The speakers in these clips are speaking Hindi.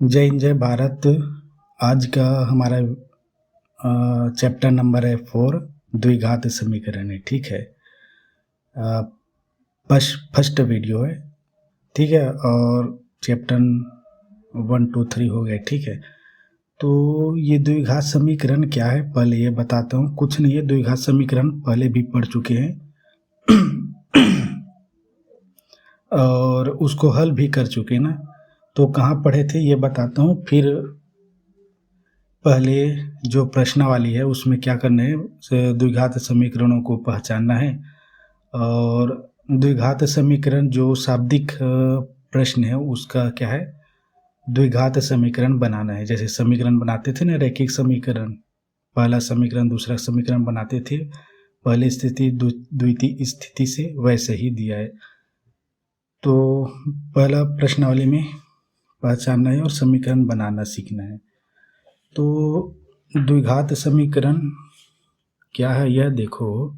जय हिंद जय भारत। आज का हमारा चैप्टर नंबर है 4, द्विघात समीकरण है। ठीक है, फर्स्ट वीडियो है। ठीक है, और चैप्टर 1 2 3 हो गए। ठीक है, तो ये द्विघात समीकरण क्या है पहले ये बताता हूँ। कुछ नहीं है, द्विघात समीकरण पहले भी पढ़ चुके हैं और उसको हल भी कर चुके ना। तो कहाँ पढ़े थे ये बताता हूँ। फिर पहले जो प्रश्नावली है उसमें क्या करना है, द्विघात समीकरणों को पहचानना है। और द्विघात समीकरण जो शाब्दिक प्रश्न है उसका क्या है, द्विघात समीकरण बनाना है। जैसे समीकरण बनाते थे ना, रैखिक समीकरण, पहला समीकरण दूसरा समीकरण बनाते थे पहली स्थिति द्वितीय स्थिति से, वैसे ही दिया है। तो पहला प्रश्नावली में पहचानना है और समीकरण बनाना सीखना है। तो द्विघात समीकरण क्या है यह देखो।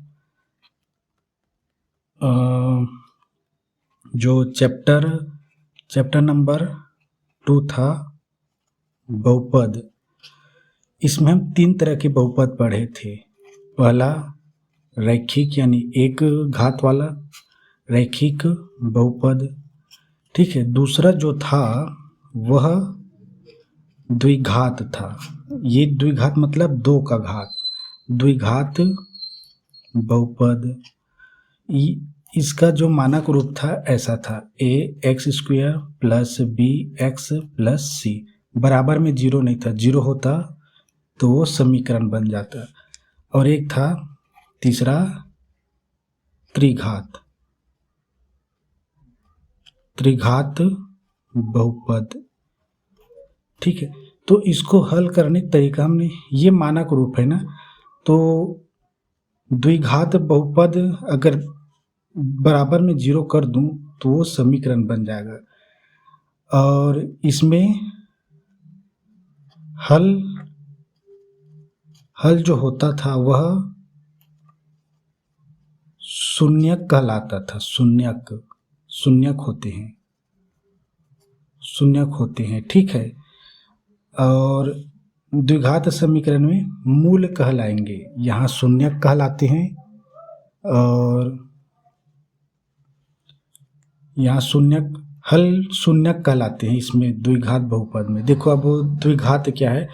जो चैप्टर नंबर 2 था बहुपद, इसमें हम 3 तरह के बहुपद पढ़े थे। पहला रैखिक यानी एक घात वाला रैखिक बहुपद। ठीक है, दूसरा जो था वह द्विघात था। ये द्विघात मतलब 2 का घात, द्विघात बहुपद। इसका जो मानक रूप था ऐसा था, ax² plus bx plus c बराबर में 0 नहीं था। 0 होता तो वो समीकरण बन जाता। और एक था तीसरा त्रिघात बहुपद। ठीक है, तो इसको हल करने का तरीका हमने, ये मानक रूप है ना, तो द्विघात बहुपद अगर बराबर में 0 कर दूं तो वो समीकरण बन जाएगा। और इसमें हल जो होता था वह शून्यक कहलाता था। शून्यक होते हैं। ठीक है, और द्विघात समीकरण में मूल कहलाएंगे, यहाँ शून्यक कहलाते हैं और यहाँ शून्यक कहलाते हैं। इसमें द्विघात बहुपद में देखो, अब द्विघात क्या है।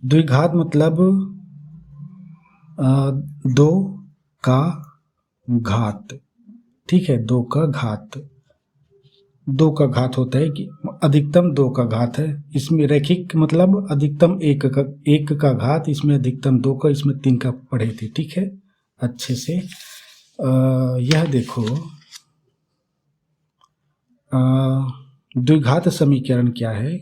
द्विघात मतलब 2 का घात। ठीक है, 2 का घात होता है कि अधिकतम 2 का घात है। इसमें रैखिक मतलब अधिकतम 1 का घात, इसमें अधिकतम 2 का, इसमें 3 का पढ़े थे। ठीक है, अच्छे से यह देखो, द्विघात समीकरण क्या है।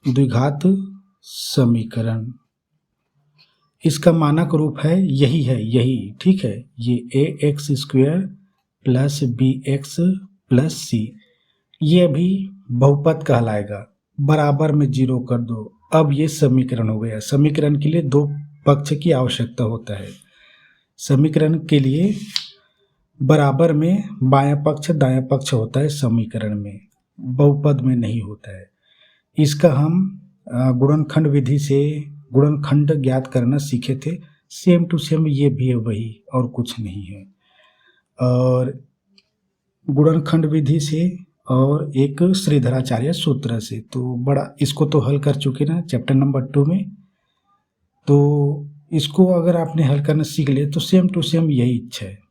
द्विघात समीकरण इसका मानक रूप है यही। ठीक है, ये ax² plus bx plus c, ये भी बहुपद कहलाएगा। बराबर में 0 कर दो, अब ये समीकरण हो गया। समीकरण के लिए 2 पक्ष की आवश्यकता होता है। समीकरण के लिए बराबर में बायां पक्ष दायां पक्ष होता है समीकरण में, बहुपद में नहीं होता है। इसका हम गुणनखंड विधि से गुणनखंड ज्ञात करना सीखे थे। सेम टू सेम ये भी है वही, और कुछ नहीं है। और गुणनखंड विधि से और एक श्रीधराचार्य सूत्र से, तो बड़ा इसको तो हल कर चुके ना चैप्टर नंबर 2 में। तो इसको अगर आपने हल करना सीख लिया तो सेम टू सेम यही इच्छा है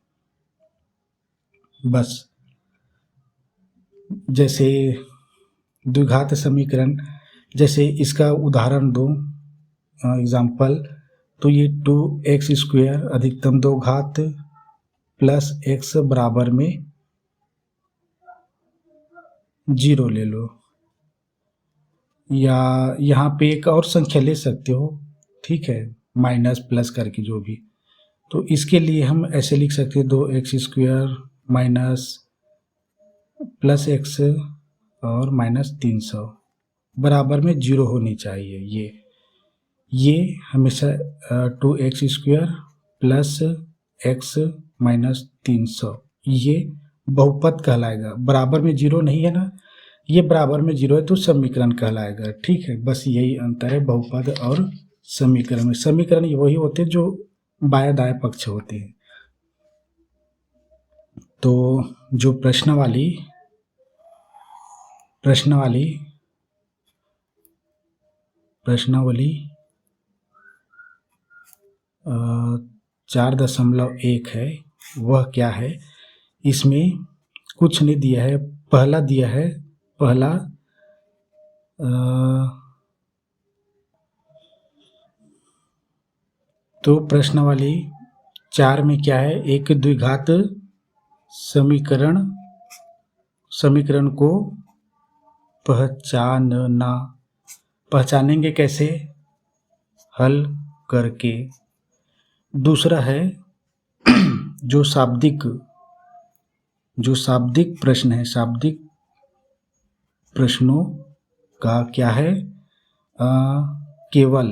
बस। जैसे द्विघात समीकरण, जैसे इसका उदाहरण दो एग्जाम्पल, तो ये 2x² अधिकतम 2 घात प्लस x बराबर में 0 ले लो, या यहाँ पे एक और संख्या ले सकते हो। ठीक है, माइनस प्लस करके जो भी। तो इसके लिए हम ऐसे लिख सकते हैं 2x² माइनस प्लस x और माइनस 300 बराबर में 0 होनी चाहिए। ये हमेशा 2x² प्लस x माइनस 300 ये बहुपद कहलाएगा। बराबर में 0 नहीं है ना, ये बराबर में 0 है तो समीकरण कहलाएगा। ठीक है, बस यही अंतर है बहुपद और समीकरण में। समीकरण वही होते हैं जो बायां दायां पक्ष होते हैं। तो जो प्रश्नावली 4.1 है वह क्या है, इसमें कुछ नहीं दिया है। पहला दिया है, पहला तो प्रश्नावली 4 में क्या है, एक द्विघात समीकरण को पहचानेंगे कैसे, हल करके। दूसरा है जो शाब्दिक प्रश्न है, शाब्दिक प्रश्नों का क्या है, केवल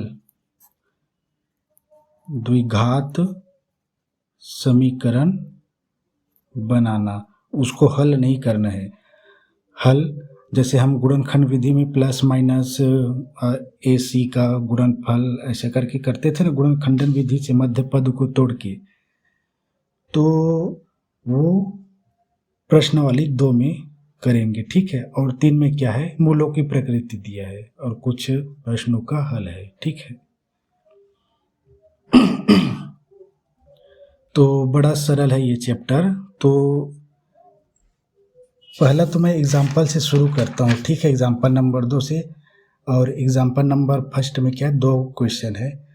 द्विघात समीकरण बनाना, उसको हल नहीं करना है। हल जैसे हम गुणनखंड विधि में प्लस माइनस AC का गुणनफल ऐसे करके करते थे ना, गुणनखंडन विधि से मध्य पद को तोड़ के, तो वो प्रश्नावली 2 में करेंगे। ठीक है, और 3 में क्या है, मूलों की प्रकृति दिया है और कुछ प्रश्नों का हल है। ठीक है, तो बड़ा सरल है ये चैप्टर। तो पहला तो मैं एग्जाम्पल से शुरू करता हूँ। ठीक है, एग्जाम्पल नंबर 2 से। और एग्जाम्पल नंबर 1 में क्या है, 2 क्वेश्चन है,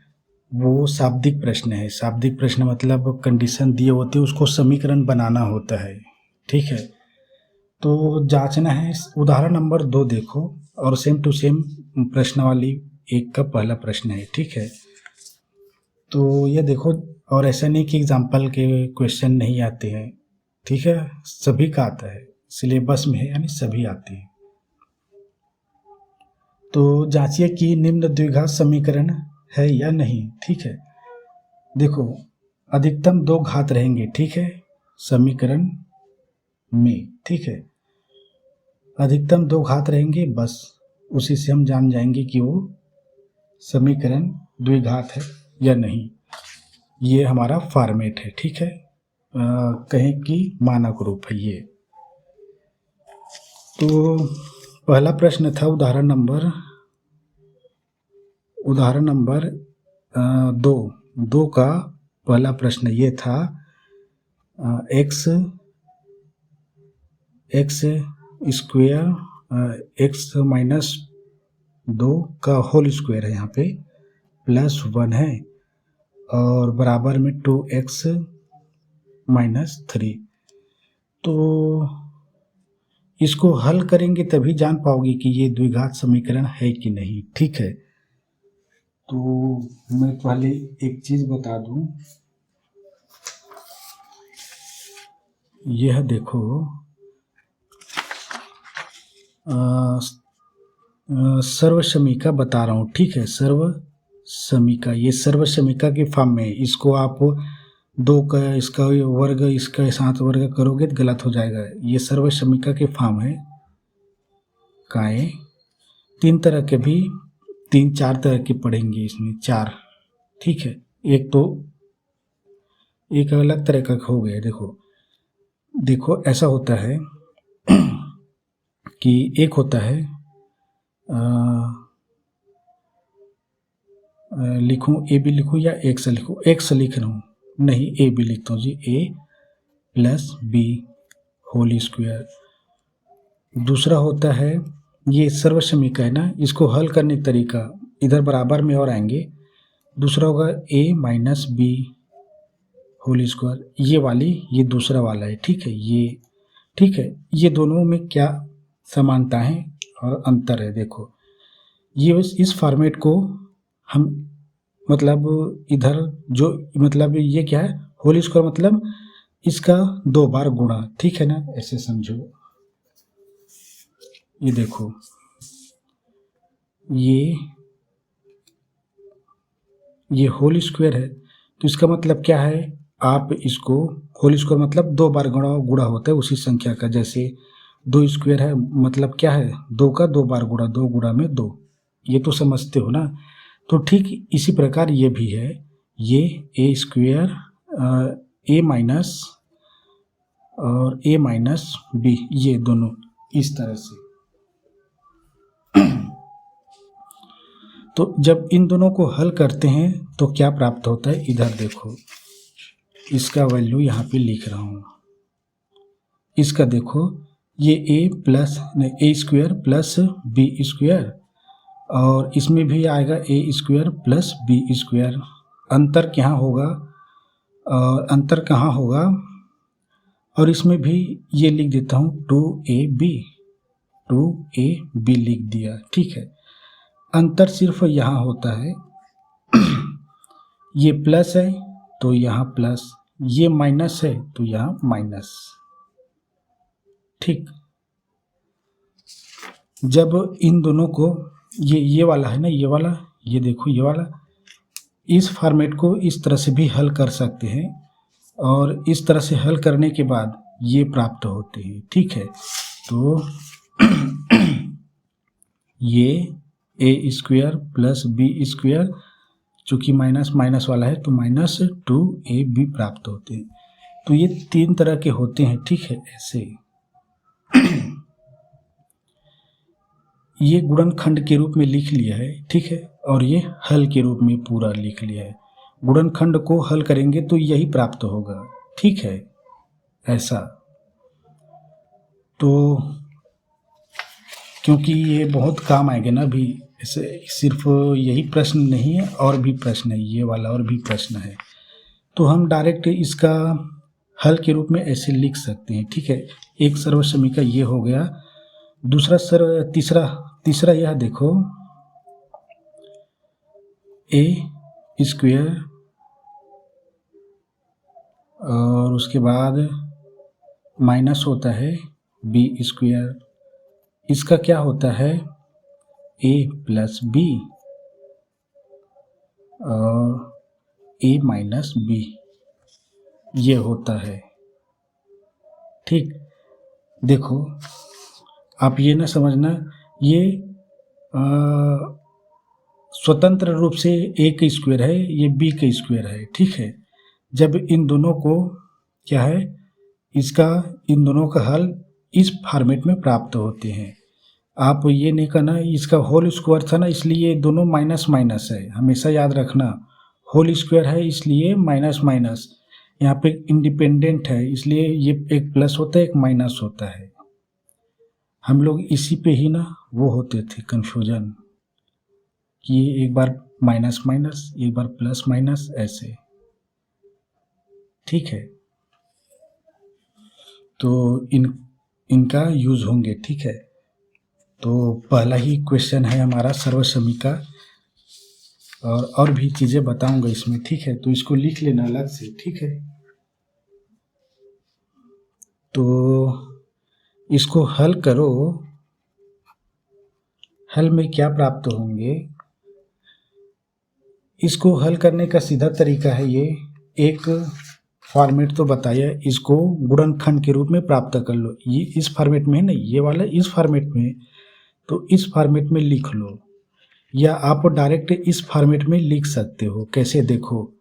वो शाब्दिक प्रश्न है। शाब्दिक प्रश्न मतलब कंडीशन दिए होते हैं, उसको समीकरण बनाना होता है। ठीक है, तो जांचना है। उदाहरण नंबर 2 देखो, और सेम टू सेम प्रश्नावली 1 का पहला प्रश्न है। ठीक है, तो ये देखो, और ऐसा नहीं कि एग्जाम्पल के क्वेश्चन नहीं आते हैं। ठीक है, सभी का आता है, सिलेबस में है, यानी सभी आते हैं। तो जांचिए कि निम्न द्विघात समीकरण है या नहीं। ठीक है, देखो अधिकतम 2 घात रहेंगे। ठीक है, समीकरण में। ठीक है, अधिकतम 2 घात रहेंगे, बस उसी से हम जान जाएंगे कि वो समीकरण द्विघात है या नहीं। ये हमारा फॉर्मेट है। ठीक है, कहें कि मानक रूप है ये। तो पहला प्रश्न था उदाहरण नंबर 2 का पहला प्रश्न ये था, x स्क्वायर x-2 का होल स्क्वायर है, यहाँ पे +1 है, और बराबर में 2x - 3। तो इसको हल करेंगे तभी जान पाओगे कि ये द्विघात समीकरण है कि नहीं। ठीक है, तो मैं पहले एक चीज बता दूं, यह देखो सर्वसमीका बता रहा हूँ। ठीक है, सर्वसमीका, ये सर्वसमीका के फॉर्म में, इसको आप 2 का इसका वर्ग इसका साथ वर्ग करोगे तो गलत हो जाएगा। ये सर्वसमीका के फॉर्म है। काय 3 तरह के भी, 3-4 तरह के पढ़ेंगे इसमें, 4। ठीक है, एक अलग तरह का हो गया। देखो ऐसा होता है कि एक होता है, लिखूं ए बी लिखूं या एक्स लिखूं, एक्स लिख रहा हूँ, नहीं ए बी लिखता हूँ जी, a+b होल स्क्वायर। दूसरा होता है, ये सर्वसमीका है ना, इसको हल करने का तरीका इधर बराबर में और आएंगे। दूसरा होगा a - b होल स्क्वायर, ये दूसरा वाला है। ठीक है, ये दोनों में क्या समानता है और अंतर है। देखो, ये इस फॉर्मेट को हम मतलब इधर जो मतलब ये क्या है, होल स्क्वायर मतलब इसका 2 बार गुणा। ठीक है ना, ऐसे समझो। ये देखो, ये होल स्क्वायर है, तो इसका मतलब क्या है, आप इसको होल स्क्वायर मतलब 2 बार गुणा होता है उसी संख्या का। जैसे 2 स्क्वायर है मतलब क्या है, 2 का 2 बार गुणा, 2 गुणा में 2, ये तो समझते हो ना। तो ठीक इसी प्रकार ये भी है, ये ए स्क्वायर ए माइनस और ए माइनस बी, ये दोनों इस तरह से। तो जब इन दोनों को हल करते हैं तो क्या प्राप्त होता है, इधर देखो, इसका वैल्यू यहाँ पे लिख रहा हूँ। इसका देखो, ये ए प्लस ए स्क्वायर प्लस बी स्क्वायर, और इसमें भी आएगा ए स्क्वायर प्लस बी स्क्वायर। अंतर क्या होगा, और अंतर कहाँ होगा, और इसमें भी ये लिख देता हूँ 2ab लिख दिया, ठीक है। अंतर सिर्फ यहाँ होता है, ये प्लस है तो यहाँ प्लस, ये माइनस है तो यहाँ माइनस, ठीक। जब इन दोनों को ये वाला है ना, ये वाला, ये देखो ये वाला, इस फॉर्मेट को इस तरह से भी हल कर सकते हैं, और इस तरह से हल करने के बाद ये प्राप्त होते हैं, ठीक है। तो ये ए स्क्वायर प्लस बी स्क्वायर, चूँकि माइनस माइनस वाला है तो माइनस 2ab प्राप्त होते हैं। तो ये 3 तरह के होते हैं, ठीक है। ऐसे ये गुणनखंड के रूप में लिख लिया है, ठीक है, और ये हल के रूप में पूरा लिख लिया है। गुणनखंड को हल करेंगे तो यही प्राप्त होगा, ठीक है, ऐसा। तो क्योंकि ये बहुत काम आएगा ना अभी, ऐसे सिर्फ यही प्रश्न नहीं है, और भी प्रश्न है, ये वाला और भी प्रश्न है। तो हम डायरेक्ट इसका हल के रूप में ऐसे लिख सकते हैं, ठीक है। एक सर्वसमीका ये हो गया। दूसरा तीसरा यह देखो, ए स्क्वायर और उसके बाद माइनस होता है बी स्क्वायर, इसका क्या होता है, ए प्लस बी और ए माइनस बी, ये होता है, ठीक। देखो आप ये ना समझना, ये स्वतंत्र रूप से ए का स्क्वायर है, ये बी का स्क्वायर है, ठीक है। जब इन दोनों को क्या है, इन दोनों का हल इस फॉर्मेट में प्राप्त होते हैं। आप ये नहीं करना इसका होल स्क्वायर था ना, इसलिए दोनों माइनस माइनस है, हमेशा याद रखना। होल स्क्वायर है इसलिए माइनस माइनस, यहाँ पे इंडिपेंडेंट है इसलिए ये एक प्लस होता है एक माइनस होता है। हम लोग इसी पे ही ना वो होते थे कन्फ्यूजन, कि एक बार माइनस माइनस एक बार प्लस माइनस, ऐसे, ठीक है। तो इनका यूज होंगे, ठीक है। तो पहला ही क्वेश्चन है हमारा सर्वसमीका, और भी चीज़ें बताऊंगा इसमें, ठीक है। तो इसको लिख लेना अलग से, ठीक है। तो इसको हल करो, हल में क्या प्राप्त होंगे, इसको हल करने का सीधा तरीका है, ये एक फॉर्मेट तो बताया, इसको गुणनखंड के रूप में प्राप्त कर लो। ये इस फॉर्मेट में है ना, ये वाला इस फॉर्मेट में, तो इस फॉर्मेट में लिख लो, या आप डायरेक्ट इस फॉर्मेट में लिख सकते हो। कैसे, देखो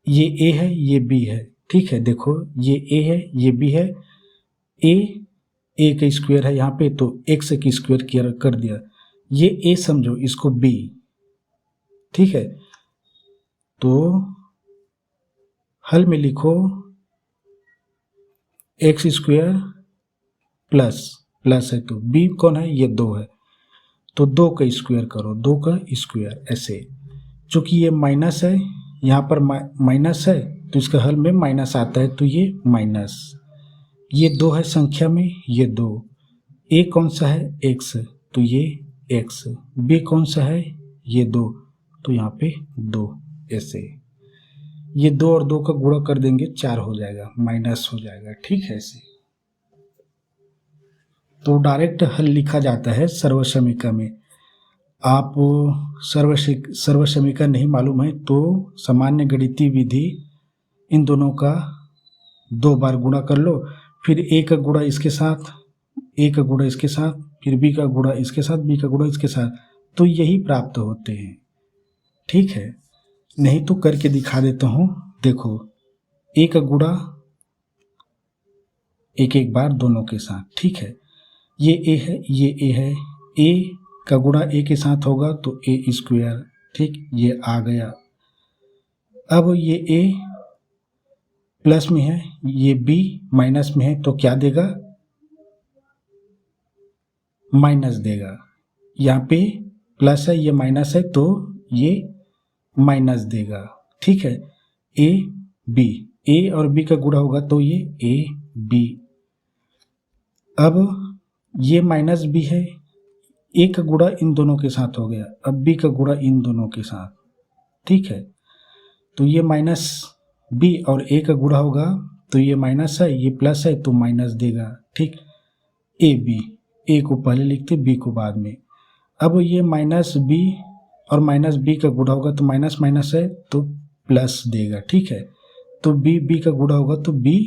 ये ए है ये बी है, ठीक है। देखो ये ए है ये बी है, ए का स्क्वायर है यहाँ पे तो एक्स की स्क्वायर कर दिया, ये ए समझो इसको बी, ठीक है। तो हल में लिखो एक्स स्क्वायर प्लस है तो बी कौन है, ये 2 है, तो 2 का स्क्वायर करो, 2 का स्क्वायर, ऐसे। चूँकि ये माइनस है, यहाँ पर माइनस है तो इसका हल में माइनस आता है, तो ये माइनस, ये 2 है संख्या में, ये 2, ए कौन सा है एक्स, तो ये एक्स, बी कौन सा है ये 2, तो यहाँ पे 2, ऐसे। ये 2 और 2 का गुणा कर देंगे 4 हो जाएगा, माइनस हो जाएगा, ठीक है, ऐसे। तो डायरेक्ट हल लिखा जाता है सर्वसमीका में। आप सर्वसमीका नहीं मालूम है तो सामान्य गणितीय विधि, इन दोनों का 2 बार गुणा कर लो, फिर एक गुणा इसके साथ, ए का गुणा इसके साथ, फिर बी का गुणा इसके साथ, बी का गुणा इसके साथ, तो यही प्राप्त होते हैं। ठीक है, नहीं तो करके दिखा देता हूँ। देखो ए का गुणा एक एक बार दोनों के साथ, ठीक है, ये ए है, ये ए है, ए का गुणा ए के साथ होगा तो ए स्क्वायर, ठीक, ये आ गया। अब ये ए प्लस में है, ये बी माइनस में है, तो क्या देगा, माइनस देगा। यहाँ पे प्लस है, ये माइनस है, तो ये माइनस देगा। ठीक है, ए बी, ए और बी का गुणा होगा तो ये ए बी। अब ये माइनस बी है, ए का गुणा इन दोनों के साथ हो गया, अब बी का गुणा इन दोनों के साथ, ठीक है, तो ये माइनस बी और ए का गुणा होगा तो ये माइनस है, ये प्लस है, तो माइनस देगा। ठीक, ए बी, ए को पहले लिखते, बी को बाद में। अब ये माइनस बी और माइनस बी का गुणा होगा तो माइनस माइनस है तो प्लस देगा। ठीक है, तो बी बी का गुणा होगा तो बी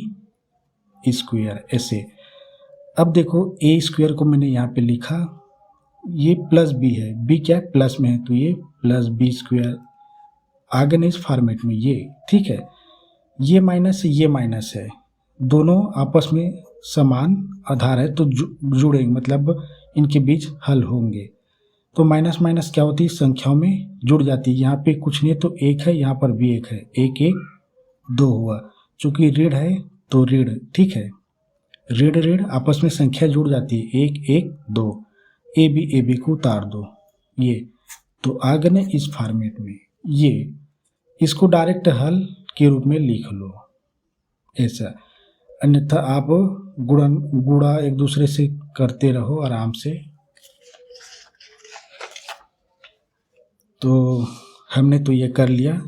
स्क्वायर, ऐसे। अब देखो ए स्क्वायर को मैंने यहाँ पे लिखा, ये प्लस बी है, बी क्या है, प्लस में है, तो ये प्लस बी स्क्वायर आगे नहीं इस फॉर्मेट में ये। ठीक है, ये माइनस है, ये माइनस है, दोनों आपस में समान आधार है तो जुड़ेंगे, मतलब इनके बीच हल होंगे। तो माइनस माइनस क्या होती है, संख्याओं में जुड़ जाती है। यहाँ पे कुछ नहीं तो एक है, यहाँ पर भी एक है, एक एक दो हुआ, चूंकि ऋण है तो ऋण, ठीक है, ऋण ऋण आपस में संख्या जुड़ जाती है, एक एक दो, ए बी को उतार दो, ये तो आ गए ना इस फॉर्मेट में। ये इसको डायरेक्ट हल के रूप में लिख लो ऐसा, अन्यथा आप गुणा एक दूसरे से करते रहो आराम से। तो हमने तो ये कर लिया,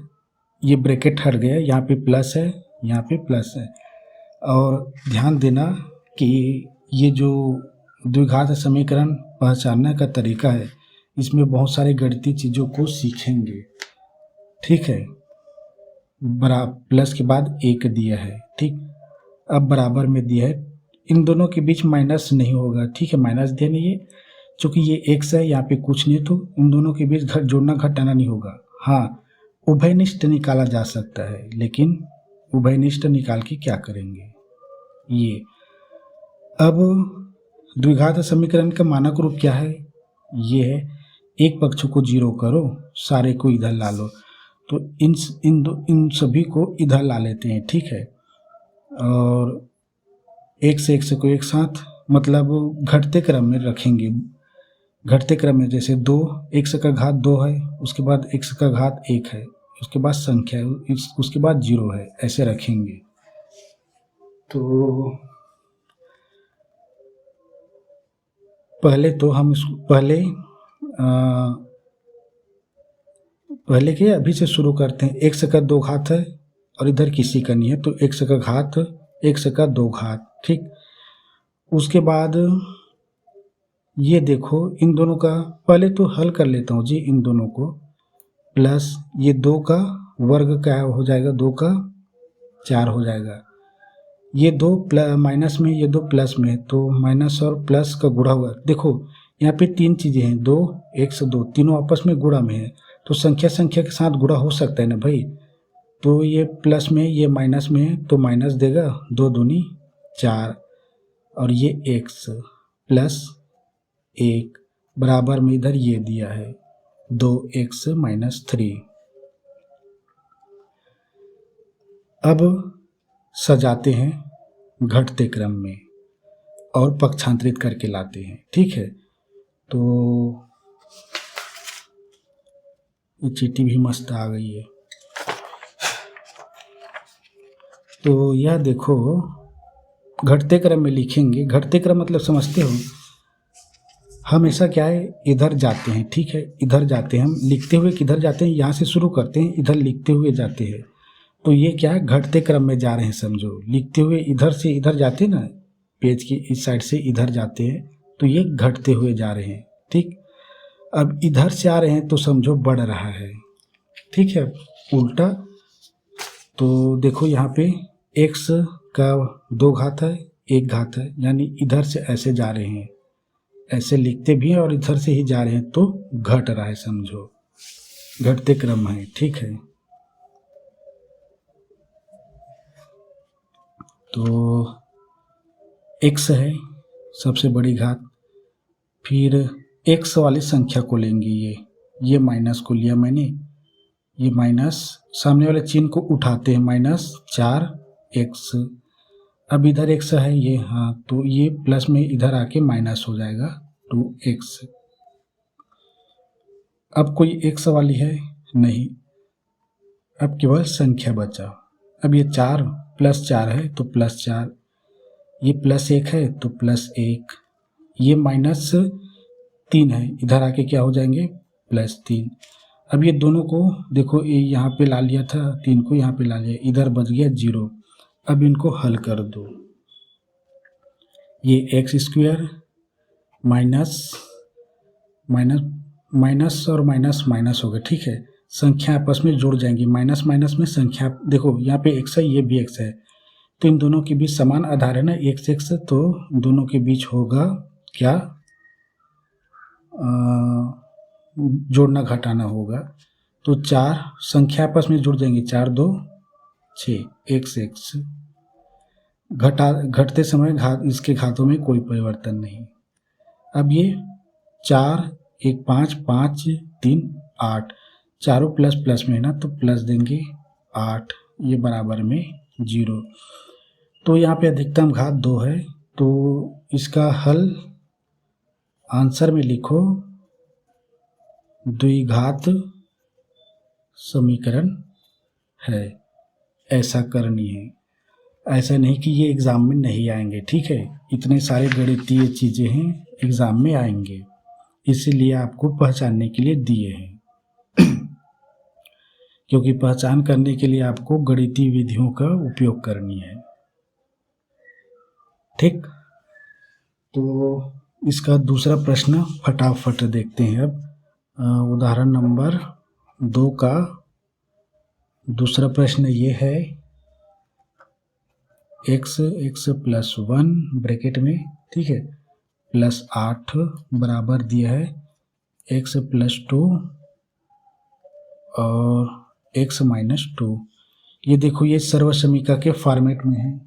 ये ब्रैकेट हट गया, यहाँ पे प्लस है, यहाँ पे प्लस है। और ध्यान देना कि ये जो द्विघात समीकरण पहचानने का तरीका है, इसमें बहुत सारे गणितीय चीज़ों को सीखेंगे। ठीक है, प्लस के बाद एक दिया है, ठीक, अब बराबर में दिया है, इन दोनों के बीच माइनस नहीं होगा। ठीक है, माइनस दिया नहीं है, चूँकि ये एक्स है, यहाँ पे कुछ नहीं, तो इन दोनों के बीच जोड़ना घटाना नहीं होगा। हाँ, उभयनिष्ठ निकाला जा सकता है, लेकिन उभयनिष्ठ निकाल के क्या करेंगे ये। अब द्विघात समीकरण का मानक रूप क्या है, ये है, एक पक्ष को जीरो करो, सारे को इधर ला लो, तो इन सभी को इधर ला लेते हैं। ठीक है, और एक से को एक साथ, मतलब घटते क्रम में रखेंगे, घटते क्रम में, जैसे 2 x का घात 2 है, उसके बाद x का घात 1 है, उसके बाद संख्या है, उसके बाद 0 है, ऐसे रखेंगे। तो पहले तो हम इसको पहले के अभी से शुरू करते हैं। x का 2 घात है और इधर किसी का नहीं है, तो x का घात, x का 2 घात, ठीक। उसके बाद ये देखो, इन दोनों का पहले तो हल कर लेता हूँ जी, इन दोनों को, प्लस ये 2 का वर्ग क्या हो जाएगा, 2 का 4 हो जाएगा, ये 2 माइनस में, ये 2 प्लस में, तो माइनस और प्लस का गुणा हुआ। देखो यहाँ पे 3 चीज़ें हैं, 2 1 से 2, तीनों आपस में गुणा में है, तो संख्या के साथ गुणा हो सकता है ना भाई। तो ये प्लस में, ये माइनस में है, तो माइनस देगा, 2 दूनी 4, और ये x प्लस 1 बराबर में इधर ये दिया है 2x माइनस 3। अब सजाते हैं घटते क्रम में और पक्षांतरित करके लाते हैं। ठीक है, तो ये चीटी भी मस्त आ गई है। तो यह देखो, घटते क्रम में लिखेंगे, घटते क्रम मतलब समझते हो, हमेशा क्या है, इधर जाते हैं। ठीक है, इधर जाते हैं हम, लिखते हुए किधर जाते हैं, यहाँ से शुरू करते हैं, इधर लिखते हुए जाते हैं, तो ये क्या है, घटते क्रम में जा रहे हैं समझो। लिखते हुए इधर से इधर जाते हैं ना, पेज की इस साइड से इधर जाते हैं, तो ये घटते हुए जा रहे हैं। ठीक, अब इधर से आ रहे हैं तो समझो बढ़ रहा है। ठीक है, उल्टा। तो देखो यहाँ पे x का 2 घात है, एक घात है, यानी इधर से ऐसे जा रहे हैं, ऐसे लिखते भी हैं और इधर से ही जा रहे हैं तो घट रहा है, समझो घटते क्रम है, ठीक है। तो x है सबसे बड़ी घात, फिर x वाली संख्या को लेंगे, ये माइनस को लिया मैंने, ये माइनस सामने वाले चिन्ह को उठाते हैं, -4x। अब इधर x है ये, हाँ तो ये प्लस में इधर आके माइनस हो जाएगा 2x। अब कोई x वाली है नहीं, अब केवल संख्या बचा। अब ये 4 + 4 है तो +4, ये +1 है तो +1, ये -3 है, इधर आके क्या हो जाएंगे +3। अब ये दोनों को देखो, ये यहाँ पे ला लिया था, 3 को यहाँ पे ला लिया, इधर बच गया 0। अब इनको हल कर दो, ये x² माइनस और माइनस हो गया, ठीक है। संख्या आपस में जुड़ जाएंगी, माइनस में संख्या, देखो यहाँ पे x है, ये भी x है, तो इन दोनों के बीच समान आधार है ना, x, तो दोनों के बीच होगा क्या, जोड़ना घटाना होगा। तो 4 संख्या आपस में जुड़ जाएंगी, 4 2 6, x घटते समय इसके घातों में कोई परिवर्तन नहीं। अब ये 4 1 5 5 3 8, चारों प्लस में है ना, तो प्लस देंगे 8, ये बराबर में 0। तो यहाँ पे अधिकतम घात 2 है, तो इसका हल आंसर में लिखो द्विघात समीकरण है। ऐसा करनी है, ऐसा नहीं कि ये एग्ज़ाम में नहीं आएंगे, ठीक है। इतने सारे गणितीय चीज़ें हैं, एग्ज़ाम में आएंगे, इसीलिए आपको पहचानने के लिए दिए हैं क्योंकि पहचान करने के लिए आपको गणितीय विधियों का उपयोग करनी है, ठीक। तो इसका दूसरा प्रश्न फटाफट देखते हैं। अब उदाहरण नंबर 2 का दूसरा प्रश्न ये है, x + 1 ब्रैकेट में, ठीक है, +8 बराबर दिया है x + 2 और x - 2। ये देखो, ये सर्वसमीका के फॉर्मेट में है।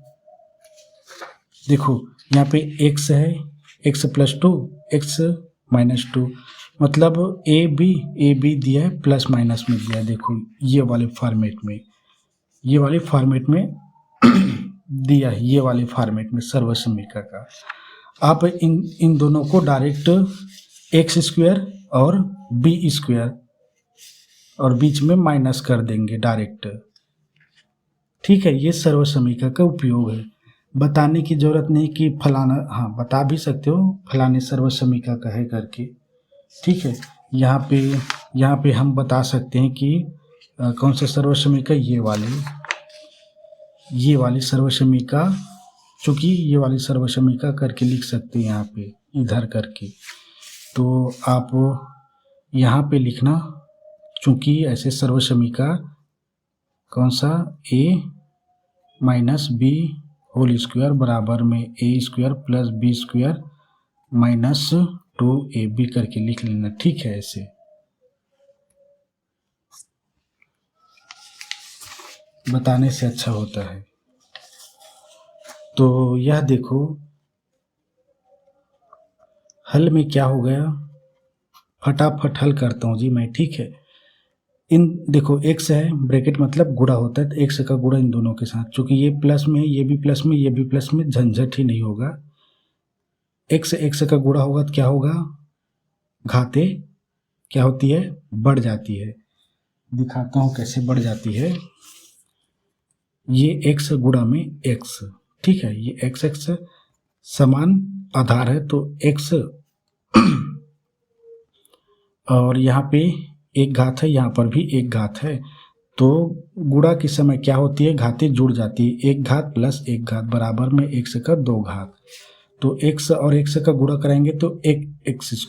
देखो यहाँ पे x है, x + 2 x - 2, मतलब a b दिया है, प्लस माइनस में दिया है। देखो ये वाले फॉर्मेट में, ये वाले फॉर्मेट में दिया है, ये वाले फॉर्मेट में सर्वसमीका का। आप इन दोनों को डायरेक्ट x² और b² और बीच में माइनस कर देंगे डायरेक्ट, ठीक है। ये सर्वसमीका का उपयोग है, बताने की जरूरत नहीं कि फलाना, हाँ बता भी सकते हो फलाने सर्वसमीका का है करके, ठीक है। यहाँ पे हम बता सकते हैं कि कौन सा सर्वसमीका, ये वाली सर्वसमीका, चूँकि ये वाली सर्वसमीका करके लिख सकते हैं यहाँ पे इधर करके। तो आप यहाँ पे लिखना, चूँकि ऐसे सर्वसमीका कौन सा, a - b² बराबर में a² + b² - 2ab करके लिख लेना, ठीक है। ऐसे बताने से अच्छा होता है। तो यह देखो हल में क्या हो गया, फटाफट हल करता हूँ जी मैं, ठीक है। इन देखो x है, ब्रैकेट मतलब गुणा होता है, तो x का गुणा इन दोनों के साथ, चूँकि ये प्लस में, ये भी प्लस में, ये भी प्लस में, झंझट ही नहीं होगा। x का गुणा होगा तो क्या होगा, घाते क्या होती है, बढ़ जाती है। दिखाता हूँ कैसे बढ़ जाती है। ये x गुणा में x, ठीक है, ये x समान आधार है, तो x और यहाँ पे एक घात है, यहाँ पर भी एक घात है, तो गुणा के समय क्या होती है, घातें जुड़ जाती है, एक घात प्लस एक घात बराबर में x का 2 घात। तो x और x का गुणा कराएंगे तो एक x²,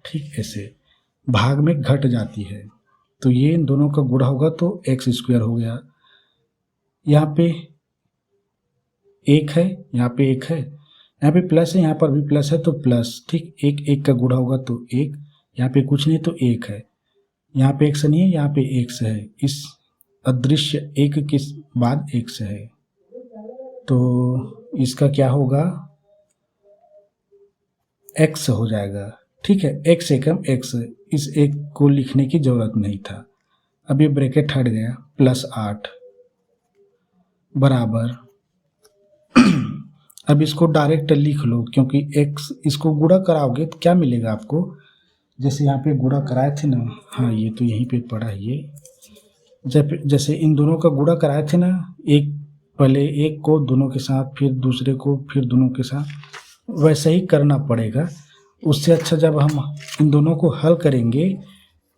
ठीक, ऐसे भाग में घट जाती है, तो ये इन दोनों का गुणा होगा तो x² हो गया। यहाँ पे एक है, यहाँ पे एक है, यहाँ पे प्लस है, यहाँ पर भी प्लस है तो प्लस, ठीक। एक एक का गुणा होगा तो एक, यहाँ पे कुछ नहीं तो एक है, यहाँ पे एक्स नहीं है, यहाँ पे एक्स है, इस अदृश्य एक के बाद एक्स है, तो इसका क्या होगा, एक्स हो जाएगा, ठीक है। एक्स एकम एक्स, इस एक को लिखने की जरूरत नहीं था। अब ये ब्रैकेट हट गया, +8 बराबर अब इसको डायरेक्ट लिख लो, क्योंकि एक्स इसको गुणा कराओगे तो क्या मिलेगा आपको, जैसे यहाँ पे गुणा कराए थे ना, हाँ ये तो यहीं पे पड़ा है, ये जब जैसे इन दोनों का गुणा कराए थे ना, एक पहले एक को दोनों के साथ, फिर दूसरे को, फिर दोनों के साथ, वैसे ही करना पड़ेगा। उससे अच्छा जब हम इन दोनों को हल करेंगे,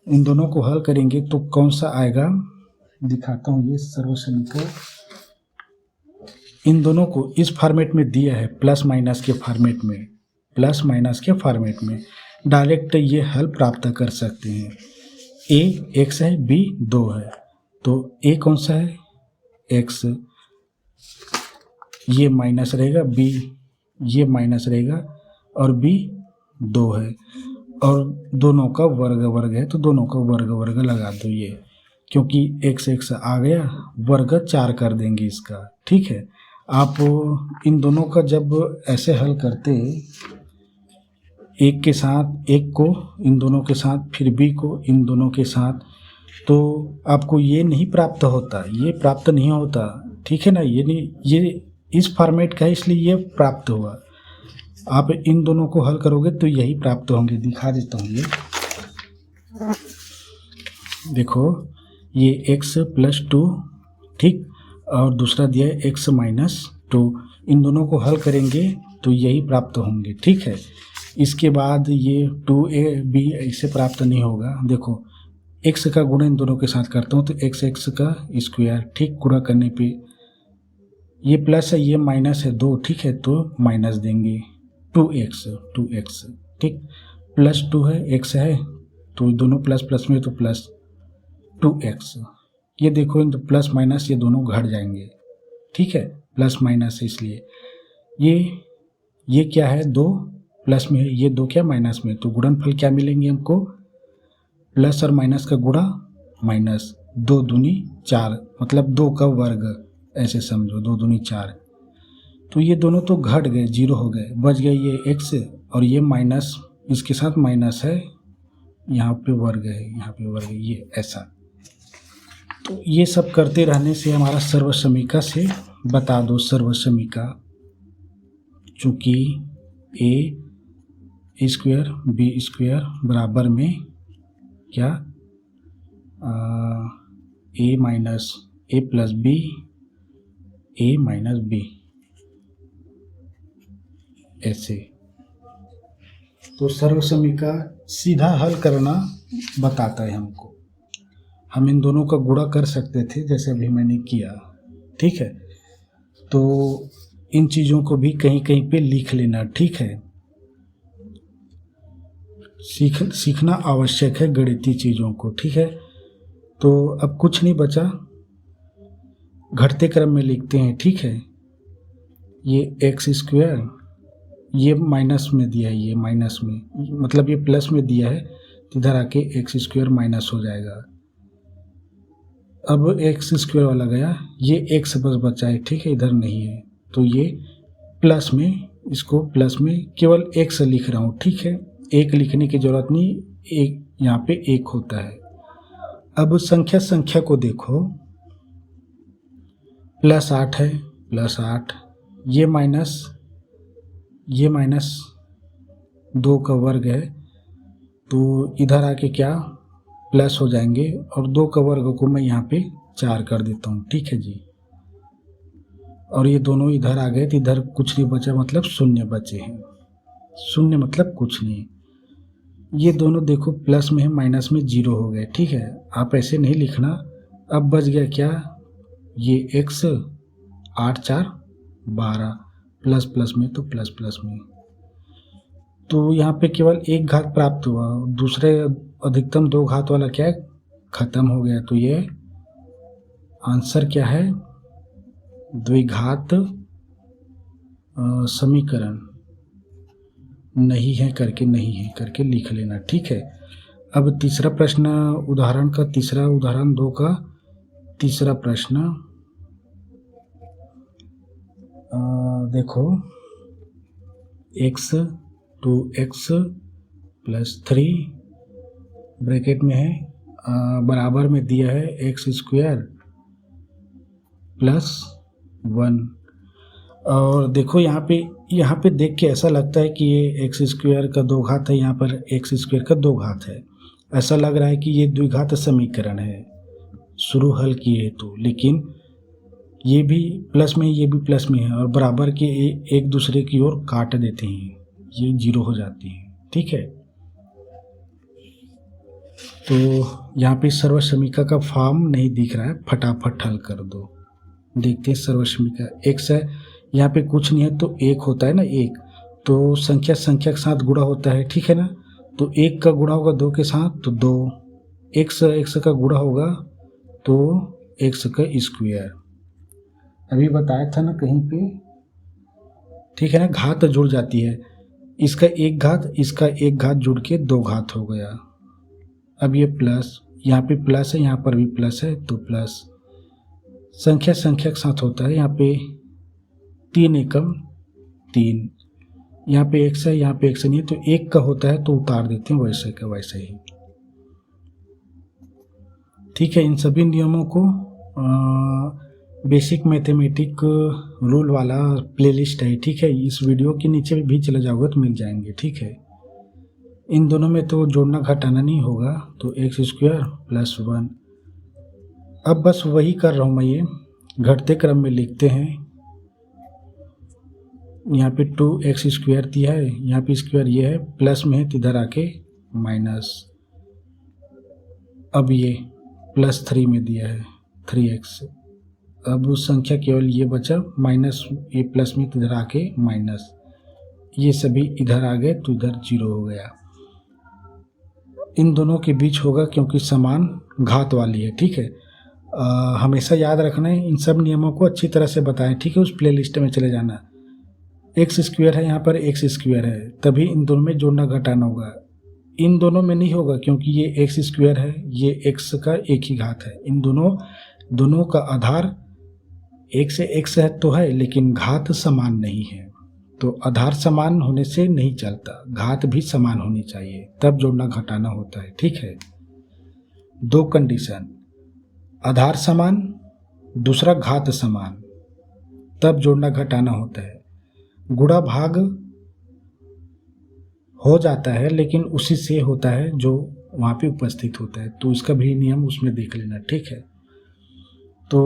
इन दोनों को हल करेंगे तो कौन सा आएगा, दिखाता हूँ। ये सर्वसमीकरण इन दोनों को इस फॉर्मेट में दिया है, प्लस माइनस के फॉर्मेट में, प्लस माइनस के फॉर्मेट में डायरेक्ट ये हल प्राप्त कर सकते हैं। ए एक्स है, बी 2 है, तो ए कौन सा है, एक्स, ये माइनस रहेगा, बी ये माइनस रहेगा, और बी 2 है, और दोनों का वर्ग वर्ग है तो दोनों का वर्ग वर्ग लगा दो, ये क्योंकि एक्स एक्स आ गया, वर्ग 4 कर देंगे इसका, ठीक है। आप इन दोनों का जब ऐसे हल करते, एक के साथ एक को इन दोनों के साथ, फिर बी को इन दोनों के साथ, तो आपको ये नहीं प्राप्त होता, ये प्राप्त नहीं होता, ठीक है ना। ये नहीं, ये इस फॉर्मेट का है इसलिए ये प्राप्त हुआ। आप इन दोनों को हल करोगे तो यही प्राप्त होंगे। दिखा देता हूँ, ये देखो, ये x + 2, ठीक, और दूसरा दिया है x - 2, इन दोनों को हल करेंगे तो यही प्राप्त होंगे, ठीक है। इसके बाद ये 2ab ऐसे प्राप्त नहीं होगा। देखो x का गुणा इन दोनों के साथ करता हूँ तो x का स्क्वायर, ठीक, गुणा करने पे ये प्लस है ये माइनस है 2, ठीक है, तो माइनस देंगे 2x, ठीक, +2 है, x है तो दोनों प्लस प्लस में तो प्लस 2x, ये देखो इन तो प्लस माइनस ये दोनों घट जाएंगे, ठीक है, प्लस माइनस है इसलिए ये क्या है, 2 प्लस में है, ये 2 क्या माइनस में, तो गुणनफल क्या मिलेंगे हमको, प्लस और माइनस का गुणा माइनस, 2 दूनी 4, मतलब 2 का वर्ग, ऐसे समझो 2 दूनी 4, तो ये दोनों तो घट गए, 0 हो गए, बच गए ये x, और ये माइनस इसके साथ माइनस है, यहाँ पे वर्ग है, यहाँ पे वर्ग है, ये ऐसा। तो ये सब करते रहने से हमारा सर्वसमीका से बता दो, सर्वसमीका चूँकि a² b² बराबर में क्या, a + b, a - b, ऐसे। तो सर्वसमीका सीधा हल करना बताता है हमको। हम इन दोनों का गुणा कर सकते थे जैसे अभी मैंने किया, ठीक है। तो इन चीज़ों को भी कहीं कहीं पे लिख लेना, ठीक है। सीखना आवश्यक है गणितीय चीज़ों को, ठीक है। तो अब कुछ नहीं बचा, घटते क्रम में लिखते हैं, ठीक है। ये x², ये माइनस में दिया है, ये माइनस में, मतलब ये प्लस में दिया है तो इधर आके x² माइनस हो जाएगा। अब x² वाला गया, ये x बस बचा है, ठीक है, इधर नहीं है, तो ये प्लस में, इसको प्लस में केवल x लिख रहा हूँ, ठीक है, एक लिखने की जरूरत नहीं, एक यहाँ पे एक होता है। अब संख्या को देखो, +8 है, +8, ये माइनस 2 का वर्ग है, तो इधर आके क्या प्लस हो जाएंगे, और 2 का वर्ग को मैं यहाँ पे 4 कर देता हूँ, ठीक है जी। और ये दोनों इधर आ गए तो इधर कुछ नहीं बचा, मतलब 0 बचे हैं, 0 मतलब कुछ नहीं। ये दोनों देखो प्लस में है, माइनस में 0 हो गए, ठीक है। आप ऐसे नहीं लिखना। अब बच गया क्या, ये x, 8 × 4 = 12, प्लस प्लस में तो प्लस प्लस में, तो यहाँ पे केवल एक घात प्राप्त हुआ, दूसरे अधिकतम 2 घात वाला क्या है, खत्म हो गया। तो ये आंसर क्या है, द्विघात समीकरण नहीं है करके लिख लेना, ठीक है। अब तीसरा प्रश्न उदाहरण 2 का तीसरा प्रश्न देखो, x 2x + 3 ब्रैकेट में है, बराबर में दिया है x² + 1। और देखो यहाँ पे देख के ऐसा लगता है कि ये x² का 2 घात है, यहाँ पर x² का 2 घात है। ऐसा लग रहा है कि ये द्विघात समीकरण है शुरू हल किए तो, लेकिन ये भी प्लस में ये भी प्लस में है और बराबर के एक दूसरे की ओर काट देते हैं, ये 0 हो जाती हैं, ठीक है। तो यहाँ पे सर्वसमीका का फॉर्म नहीं दिख रहा है, फटाफट हल कर दो। देखते हैं सर्वसमीका x है, यहाँ पे कुछ नहीं है तो 1 होता है ना, 1 तो संख्या के साथ गुणा होता है, ठीक है ना। तो 1 का गुणा होगा 2 के साथ तो 2, x का गुणा होगा तो x का स्क्वायर। अभी बताया था ना कहीं पे, ठीक है ना, घात जुड़ जाती है, इसका 1 घात इसका 1 घात जुड़ के 2 घात हो गया। अब ये प्लस, यहाँ पे प्लस है, यहाँ पर भी प्लस है तो प्लस, संख्या के साथ होता है, यहाँ पे 3 एकम 3, यहाँ पे x है, यहाँ पे x नहीं है तो 1 का होता है तो उतार देते हैं वैसे का वैसे ही, ठीक है। इन सभी नियमों को बेसिक मैथमेटिक रूल वाला प्लेलिस्ट है, ठीक है। इस वीडियो के नीचे भी चले जाओगे तो मिल जाएंगे, ठीक है। इन दोनों में तो जोड़ना घटाना नहीं होगा, तो x² + 1। अब बस वही कर रहा हूँ मैं, ये घटते क्रम में लिखते हैं। यहाँ पे 2x² दिया है, यहाँ पे स्क्वायर ये है, प्लस में है तो इधर आके माइनस। अब ये +3 में दिया है 3x, अब उस संख्या केवल ये बचा माइनस, ये प्लस में तो इधर आके माइनस, ये सभी इधर आ गए तो इधर 0 हो गया। इन दोनों के बीच होगा क्योंकि समान घात वाली है, ठीक है। हमेशा याद रखना है, इन सब नियमों को अच्छी तरह से बताएं, ठीक है। उस प्लेलिस्ट में चले जाना, x² है, यहाँ पर x² है, तभी इन दोनों में जोड़ना घटाना होगा। इन दोनों में नहीं होगा क्योंकि ये x² है, ये x का 1 ही घात है। इन दोनों का आधार 1 से x है तो है, लेकिन घात समान नहीं है, तो आधार समान होने से नहीं चलता, घात भी समान होनी चाहिए, तब जोड़ना घटाना होता है, ठीक है। 2 कंडीशन, आधार समान, दूसरा घात समान, तब जोड़ना घटाना होता है। गुणा भाग हो जाता है लेकिन उसी से होता है जो वहाँ पे उपस्थित होता है, तो इसका भी नियम उसमें देख लेना, ठीक है। तो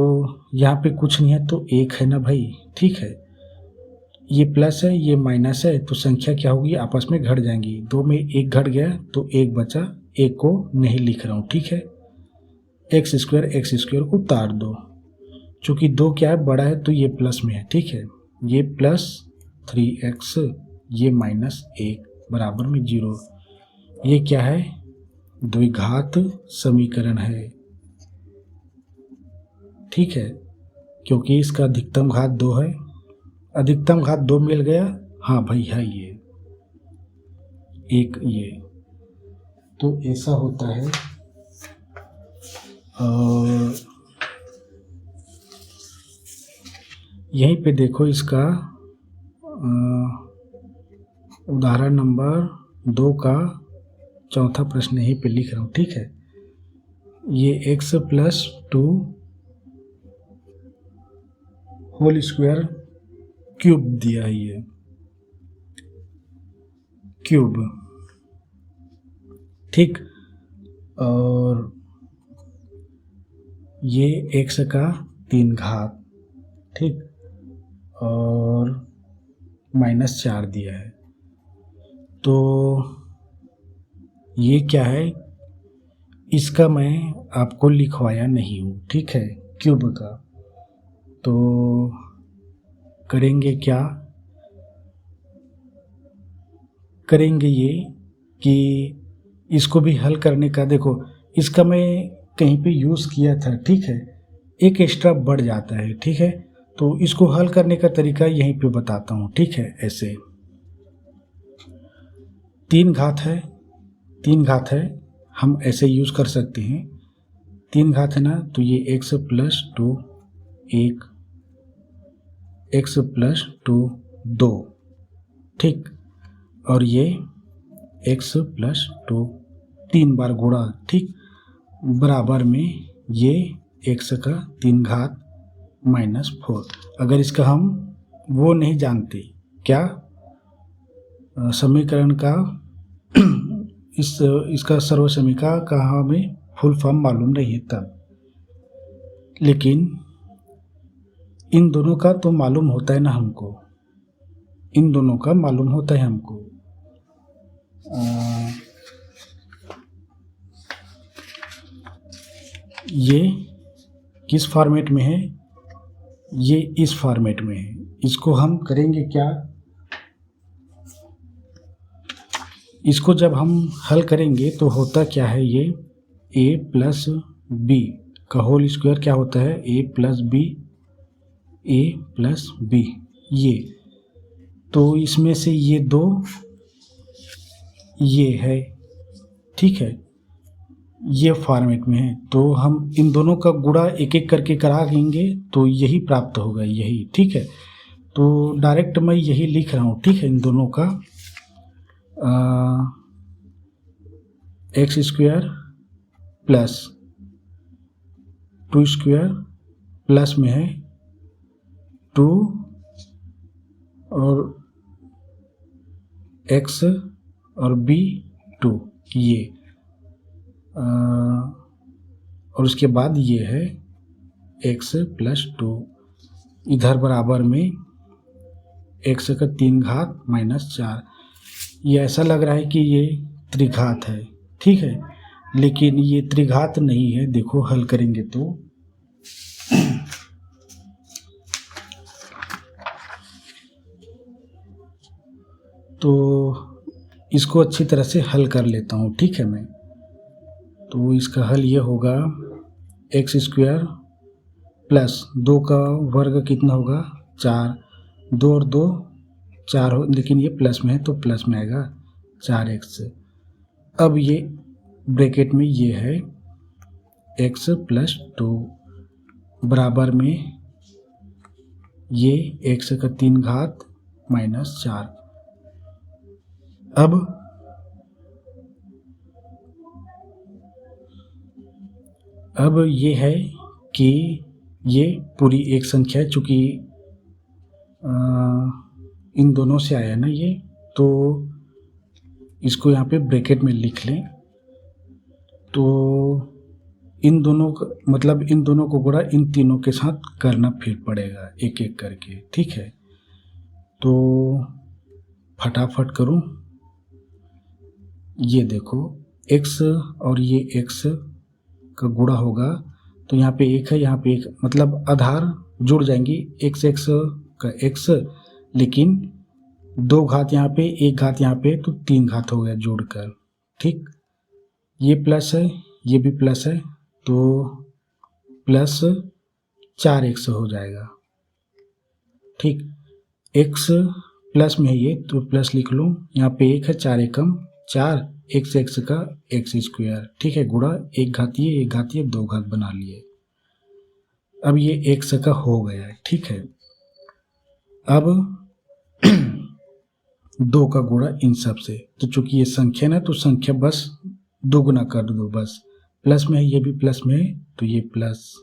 यहाँ पे कुछ नहीं है तो 1 है ना भाई, ठीक है। ये प्लस है, ये माइनस है, तो संख्या क्या होगी, आपस में घट जाएंगी। 2 में 1 घट गया तो 1 बचा, 1 को नहीं लिख रहा हूँ, ठीक है। x² को उतार दो, चूँकि 2 क्या है, बड़ा है तो ये प्लस में है, ठीक है। ये +3x, ये -1 बराबर में 0। ये क्या है, द्विघात समीकरण है, ठीक है, क्योंकि इसका अधिकतम घात 2 है, अधिकतम घात 2 मिल गया, हाँ भाई है ये एक, ये तो ऐसा होता है। और यहीं पे देखो, इसका उदाहरण नंबर 2 का चौथा प्रश्न यहीं पे लिख रहा हूँ, ठीक है। ये x + 2 होल स्क्वायर क्यूब दिया है, ये क्यूब, ठीक। और ये x का 3 घात, ठीक, और -4 दिया है। तो ये क्या है, इसका मैं आपको लिखवाया नहीं हूँ, ठीक है, क्यूब का। तो करेंगे क्या, करेंगे ये कि इसको भी हल करने का, देखो इसका मैं कहीं पे यूज़ किया था, ठीक है, एक एक्स्ट्रा बढ़ जाता है, ठीक है। तो इसको हल करने का तरीका यहीं पे बताता हूँ, ठीक है। ऐसे 3 घात है, हम ऐसे यूज़ कर सकते हैं। 3 घात है ना, तो ये x प्लस 2 1, x प्लस 2 2, ठीक। और ये x प्लस 2 3 बार गुणा, ठीक, बराबर में ये x का 3 घात माइनस 4। अगर इसका हम वो नहीं जानते, क्या समीकरण का इसका सर्वसमीका का हमें फुल फॉर्म मालूम नहीं है तब, लेकिन इन दोनों का तो मालूम होता है ना हमको, इन दोनों का मालूम होता है हमको। ये किस फॉर्मेट में है, ये इस फॉर्मेट में है। इसको हम करेंगे क्या, इसको जब हम हल करेंगे तो होता क्या है, ये a प्लस बी का होल स्क्वायर क्या होता है, a प्लस बी, ये तो इसमें से ये 2 ये है, ठीक है, ये फॉर्मेट में है। तो हम इन दोनों का गुणा एक एक करके करा देंगे तो यही प्राप्त होगा, यही, ठीक है। तो डायरेक्ट मैं यही लिख रहा हूँ, ठीक है। इन दोनों का x square plus 2 square plus में है 2 और x और b 2, ये और उसके बाद ये है x प्लस 2, इधर बराबर में x का 3 घात माइनस 4। ये ऐसा लग रहा है कि ये त्रिघात है, ठीक है, लेकिन ये त्रिघात नहीं है। देखो हल करेंगे तो इसको अच्छी तरह से हल कर लेता हूँ, ठीक है मैं। तो इसका हल ये होगा एक्स स्क्वायर प्लस 2 का वर्ग कितना होगा 4, 2 और 2 4 हो, लेकिन ये प्लस में है तो प्लस में आएगा 4x। अब ये ब्रैकेट में ये है x प्लस 2 बराबर में ये x का 3 घात माइनस 4। अब ये है कि ये पूरी एक संख्या है, चूँकि इन दोनों से आया ना ये, तो इसको यहाँ पे ब्रैकेट में लिख लें। तो इन दोनों का मतलब इन दोनों को गुणा इन तीनों के साथ करना फिर पड़ेगा एक एक करके, ठीक है। तो फटाफट करूँ, ये देखो x और ये x का गुणा होगा तो यहाँ पे 1 है, यहाँ पे 1, मतलब आधार जुड़ जाएंगी, x का x, लेकिन 2 घात यहाँ पे 1 घात यहाँ पे, तो 3 घात हो गया जोड़कर, ठीक। ये प्लस है, ये भी प्लस है, तो प्लस 4x हो जाएगा, ठीक। x प्लस में है ये तो प्लस लिख लूँ, यहाँ पे 1 है, 4 एकम 4, x का x स्क्वायर, ठीक है, गुणा 1 घात ये 1 घात ये 2 घात बना लिए। अब ये x का हो गया है, ठीक है। अब 2 का गुणा इन सब से, तो चूंकि ये संख्या ना, तो संख्या बस दोगुना कर दो, बस प्लस में है, ये भी प्लस में है, तो ये प्लस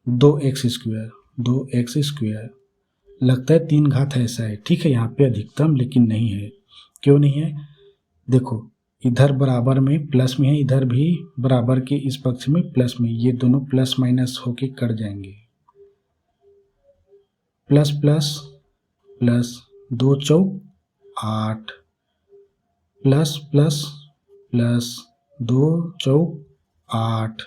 2x स्क्वायर, लगता है 3 घात ऐसा है, ठीक है, यहाँ पे अधिकतम, लेकिन नहीं है। क्यों नहीं है, देखो इधर बराबर में प्लस में है, इधर भी बराबर के इस पक्ष में प्लस में, ये दोनों प्लस माइनस होके कट जाएंगे, प्लस प्लस प्लस 2 चौक 8, प्लस प्लस प्लस 2 चौक 8,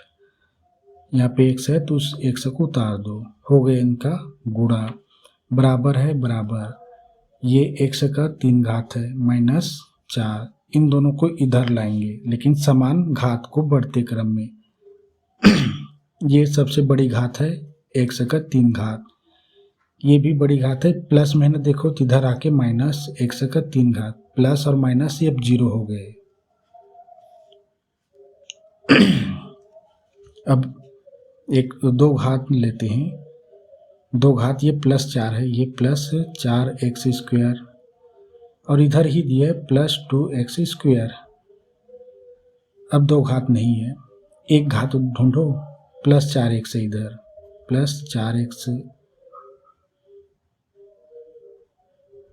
यहाँ पे x है तो उस x को उतार दो, हो गया इनका गुणा, बराबर है बराबर, ये x का 3 घात है माइनस 4, इन दोनों को इधर लाएंगे लेकिन समान घात को बढ़ते क्रम में। ये सबसे बड़ी घात है, x का 3 घात, ये भी बड़ी घात है, प्लस में है ना, देखो तो इधर आके माइनस x का 3 घात, प्लस और माइनस ये अब 0 हो गए। अब एक दो घात लेते हैं, दो घात, ये +4 है, ये +4x², और इधर ही दिया है +2x²। अब दो घात नहीं है, एक घात ढूंढो, +4x है इधर, +4x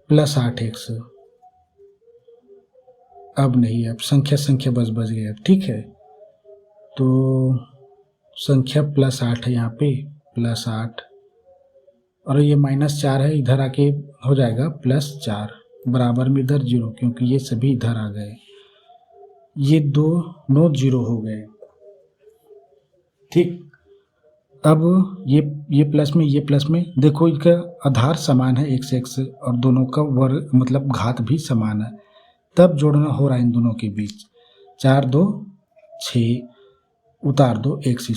+8x। अब नहीं, अब संख्या बस बच गई। अब ठीक है, तो संख्या +8 है यहाँ पे, +8, और ये -4 है, इधर आके हो जाएगा +4, बराबर में इधर 0, क्योंकि ये सभी इधर आ गए, ये दोनों 0 हो गए। ठीक, अब ये प्लस में, ये प्लस में, देखो इनका आधार समान है x और दोनों का वर्ग मतलब घात भी समान है, तब जोड़ना हो रहा है इन दोनों के बीच। 4 2 6, उतार दो x²।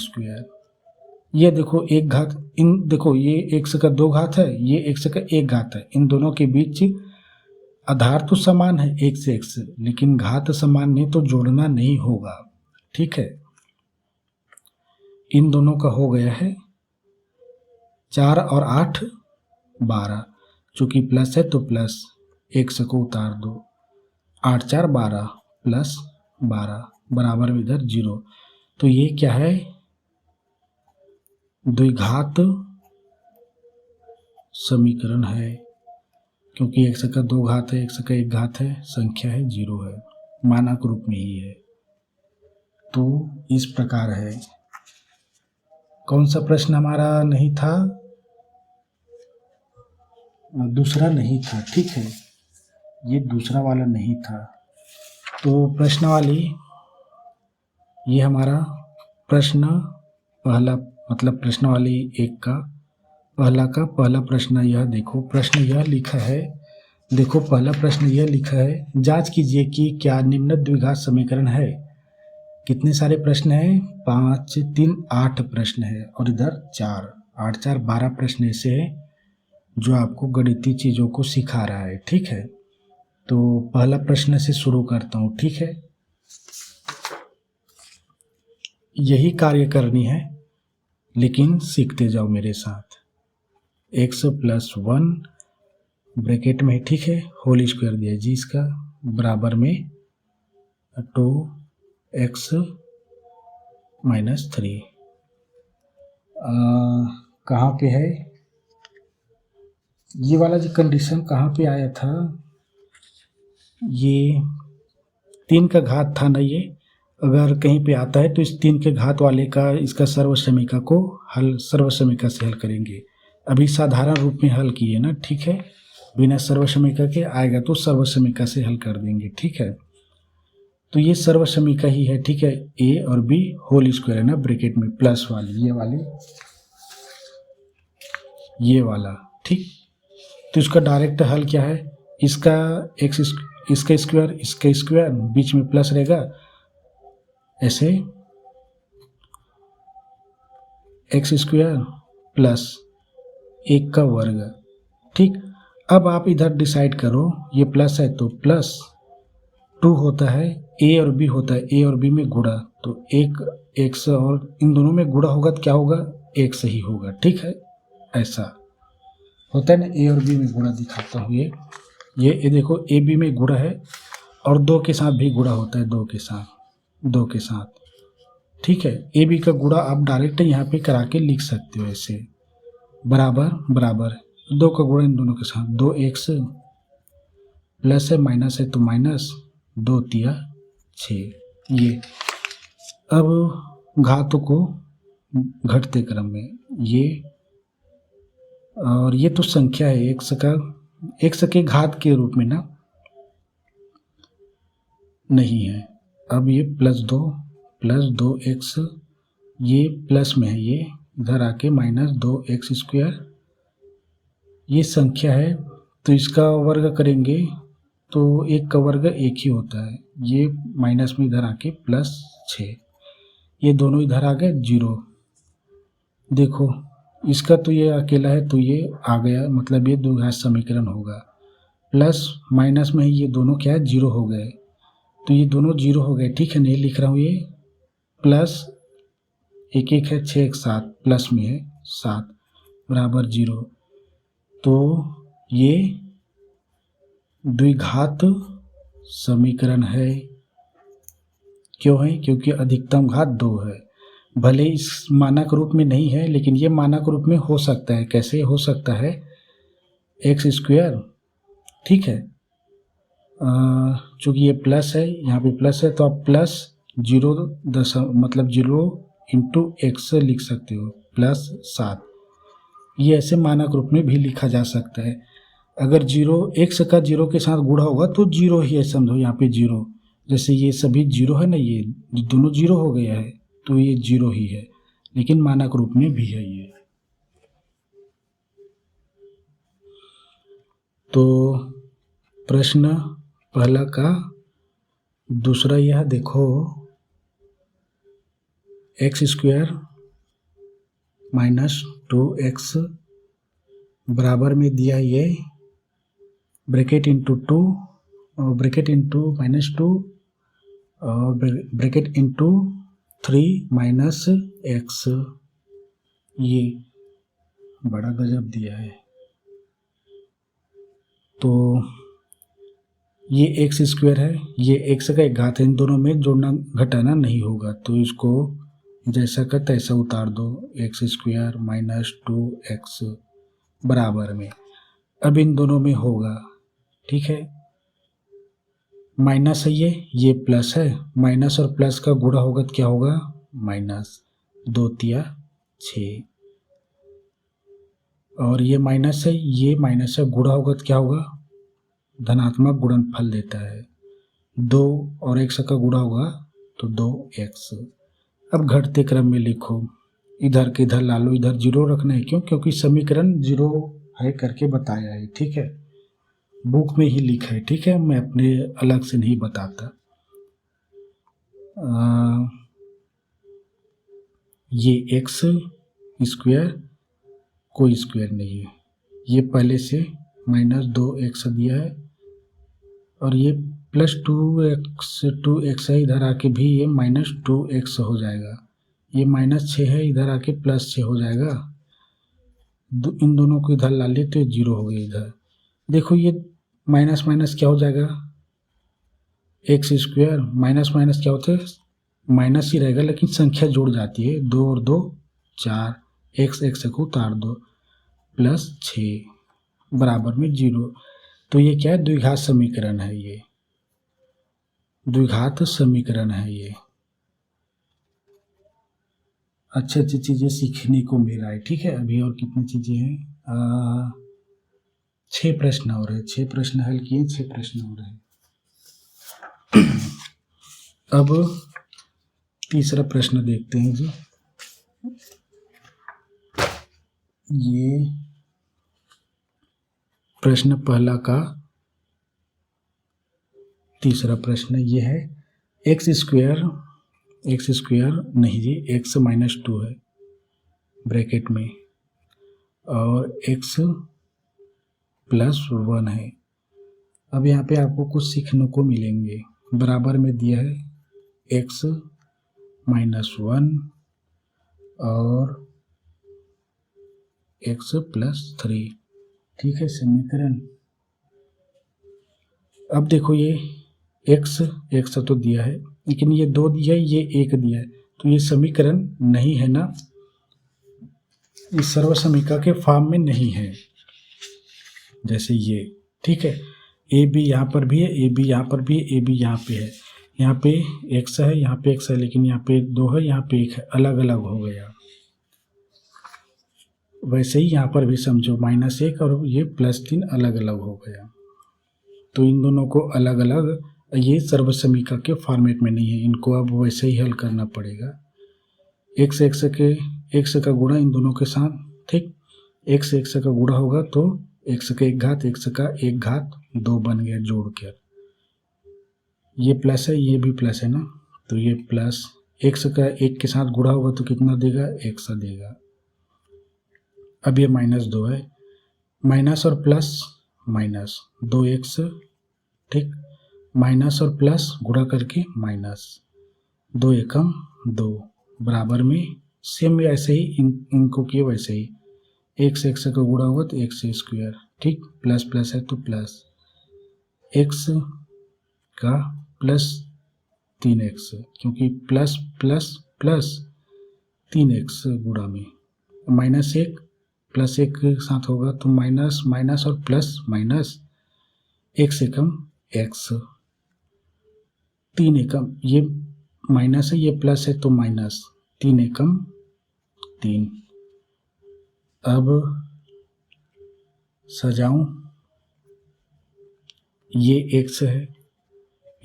ये देखो एक घात, इन देखो ये x का 2 घात है, ये x का 1 घात है, इन दोनों के बीच आधार तो समान है x, लेकिन घात समान नहीं तो जोड़ना नहीं होगा। ठीक है, इन दोनों का हो गया है 4 और 8 12, चूंकि प्लस है तो प्लस, x को उतार दो, 8 4 12 +12 बराबर में इधर 0। तो ये क्या है, द्विघात समीकरण है, क्योंकि x का 2 घात है, x का 1 घात है, संख्या है 0 है, मानक रूप में ही है। तो इस प्रकार है। कौन सा प्रश्न हमारा नहीं था, दूसरा नहीं था। ठीक है, ये दूसरा वाला नहीं था। तो प्रश्नावली, ये हमारा प्रश्न पहला, मतलब प्रश्नावली 1 का पहला प्रश्न यह देखो, प्रश्न यह लिखा है, देखो पहला प्रश्न यह लिखा है, जांच कीजिए कि क्या निम्न द्विघात समीकरण है। कितने सारे प्रश्न हैं, 5 3 8 प्रश्न है, और इधर 4 8 4 12 प्रश्न ऐसे है जो आपको गणितीय चीज़ों को सिखा रहा है। ठीक है, तो पहला प्रश्न से शुरू करता हूँ। ठीक है, यही कार्य करनी है, लेकिन सीखते जाओ मेरे साथ। x + 1 ब्रैकेट में, ठीक है, होल स्क्वायर दिया जी इसका, बराबर में 2x - 3। कहाँ पे है ये वाला जो कंडीशन, कहाँ पे आया था, ये 3 का घात था ना, ये अगर कहीं पे आता है तो इस 3 के घात वाले का, इसका सर्वसमीका को हल, सर्वसमीका से हल करेंगे। अभी साधारण रूप में हल किए ना, ठीक है, बिना सर्वसमीका के आएगा तो सर्वसमीका से हल कर देंगे। ठीक है, तो ये सर्वसमीका ही है। ठीक है, a और b होल स्क्वायर है ना, ब्रैकेट में प्लस वाली, ये वाला। ठीक, तो इसका डायरेक्ट हल क्या है, इसका इसका स्क्वायर, बीच में प्लस रहेगा, ऐसे x² प्लस 1 का वर्ग। ठीक, अब आप इधर डिसाइड करो, ये प्लस है तो +2 होता है, a और b होता है, a और b में गुणा, तो एक x और इन दोनों में गुणा होगा तो क्या होगा, x ही होगा। ठीक है, ऐसा होता है ना, a और b में गुणा दिखाता हूँ। ये देखो, a b में गुणा है और 2 के साथ भी गुणा होता है, 2 के साथ। ठीक है, a b का गुणा आप डायरेक्ट यहाँ पे करा के लिख सकते हो, ऐसे बराबर 2 का गुणा इन दोनों के साथ, 2x प्लस है माइनस है तो माइनस, 2 तिया 6। ये अब घातों को घटते क्रम में, ये और ये तो संख्या है, x के घात के रूप में ना नहीं है। अब ये +2x, ये प्लस में है, ये इधर आके -2x², ये संख्या है तो इसका वर्ग करेंगे तो 1 का वर्ग 1 ही होता है, ये माइनस में इधर आके +6, ये दोनों इधर आ गए 0। देखो इसका तो ये अकेला है तो ये आ गया, मतलब ये द्विघात समीकरण होगा। प्लस माइनस में ही ये दोनों क्या है, जीरो हो गए, तो ये दोनों जीरो हो गए, ठीक है। नहीं लिख रहा हूँ ये, प्लस एक एक है, 6 एक 7, प्लस में है 7 बराबर जीरो। तो ये द्विघात समीकरण है। क्यों है? क्योंकि अधिकतम घात 2 है। भले इस मानक रूप में नहीं है, लेकिन ये मानक रूप में हो सकता है। कैसे हो सकता है? एक्स स्क्वायर, ठीक है, चूँकि ये प्लस है, यहाँ पे प्लस है, तो आप प्लस जीरो मतलब 0 इंटू एक्स लिख सकते हो, प्लस 7। ये ऐसे मानक रूप में भी लिखा जा सकता है। अगर जीरो एक्स का जीरो के साथ गुणा होगा तो जीरो ही है, समझो यहाँ पे जीरो। जैसे ये सभी जीरो है ना, ये दोनों जीरो हो गया है, तो ये जीरो ही है, लेकिन मानक रूप में भी है ये। तो प्रश्न पहला का दूसरा यह देखो, एक्स स्क्वायर माइनस 2x बराबर में दिया ये ब्रैकेट इंटू 2 और ब्रैकेट इंटू -2 और ब्रैकेट इंटू 3 माइनस एक्स। ये बड़ा गजब दिया है। तो ये एक्स स्क्वायर है, ये एक्स का एक घात है, इन दोनों में जोड़ना घटाना नहीं होगा, तो इसको जैसा का तैसा उतार दो, एक्स स्क्वायर माइनस 2x बराबर में। अब इन दोनों में होगा, ठीक है, माइनस है ये प्लस है, माइनस और प्लस का गुणा होगा तो क्या होगा, माइनस 2 तिया 6, और ये माइनस है, ये माइनस है, गुणा होगा तो क्या होगा, धनात्मक गुणनफल देता है। 2 और x का गुणा होगा तो 2x। अब घटते क्रम में लिखो, इधर के इधर ला लो, इधर जीरो रखना है, क्यों? क्योंकि समीकरण जीरो है करके बताया है, ठीक है, बुक में ही लिखा है, ठीक है, मैं अपने अलग से नहीं बताता। ये एक्स स्क्वायर कोई स्क्वायर नहीं है, ये पहले से -2x दिया है, और ये +2x है, इधर आके भी ये -2x हो जाएगा, ये -6 है, इधर आके +6 हो जाएगा, इन दोनों को इधर ला ले तो ये जीरो हो गया। इधर देखो, ये माइनस माइनस क्या हो जाएगा, एक्स स्क्वायर माइनस माइनस क्या होता है, माइनस ही रहेगा, लेकिन संख्या जुड़ जाती है, 2 और 2 4, एक्स को उतार दो, +6 बराबर में जीरो। तो ये क्या है, द्विघात समीकरण है, ये द्विघात समीकरण है। ये अच्छी अच्छी चीज़ें सीखने को मिल रहा है, ठीक है। अभी और कितनी चीज़ें हैं, 6 प्रश्न हो रहे, 6 प्रश्न हल किए, 6 प्रश्न हो रहे। अब तीसरा प्रश्न देखते हैं जी। ये प्रश्न पहला का तीसरा प्रश्न ये है, एक्स स्क्वायर नहीं जी, x -2 है ब्रैकेट में, और x +1 है। अब यहाँ पे आपको कुछ सीखने को मिलेंगे। बराबर में दिया है x -1 और x +3, ठीक है, समीकरण। अब देखो, ये x तो दिया है, लेकिन ये 2 दिया है, ये 1 दिया है, तो ये समीकरण नहीं है ना, इस सर्वसमीका के फॉर्म में नहीं है, जैसे ये, ठीक है। ए बी यहाँ पर भी है, ए बी यहाँ पर भी है, ए बी यहाँ पे है, यहाँ पे x है, यहाँ पे x है, लेकिन यहाँ पे 2 है, यहाँ पे 1 है, अलग अलग हो गया। वैसे ही यहाँ पर भी समझो, -1 और ये +3 अलग अलग हो गया, तो इन दोनों को अलग अलग, ये सर्वसमीका के फॉर्मेट में नहीं है, इनको अब वैसे ही हल करना पड़ेगा। x का गुणा इन दोनों के साथ, ठीक, x का गुणा होगा तो x का एक घात, x का एक घात 2 बन गया जोड़ कर, ये प्लस है, ये भी प्लस है ना, तो ये प्लस x का 1 के साथ गुणा होगा तो कितना देगा, x देगा। अब ये -2 है, माइनस और प्लस माइनस 2x, ठीक, माइनस और प्लस गुणा करके माइनस 2 एकम 2 बराबर में सेम ऐसे ही इनको किए वैसे ही x का गुणा होगा तो x स्क्वायर, ठीक, प्लस प्लस है तो प्लस x का प्लस 3x, क्योंकि प्लस प्लस प्लस 3x गुणा में -1 प्लस 1 के साथ होगा तो माइनस माइनस और प्लस माइनस x एकम x, 3 एकम ये माइनस है, ये प्लस है तो माइनस 3 एकम 3। अब सजाऊं, ये x है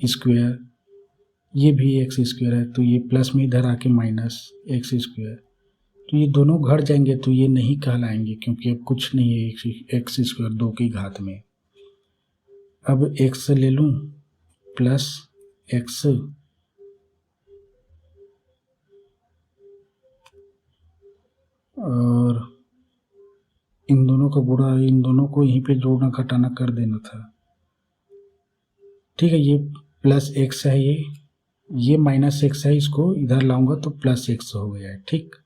स्क्वायर, ये भी x स्क्वायर है तो ये प्लस में इधर आके माइनस x स्क्वायर, तो ये दोनों घट जाएंगे तो ये नहीं कहलाएंगे क्योंकि अब कुछ नहीं है x स्क्वायर 2 की घात में। अब x ले लूं प्लस x और इन दोनों का गुणा, इन दोनों को यहीं पे जोड़ना घटाना कर देना था, ठीक है। ये प्लस x है, ये माइनस x है, इसको इधर लाऊंगा तो प्लस x हो गया है, ठीक।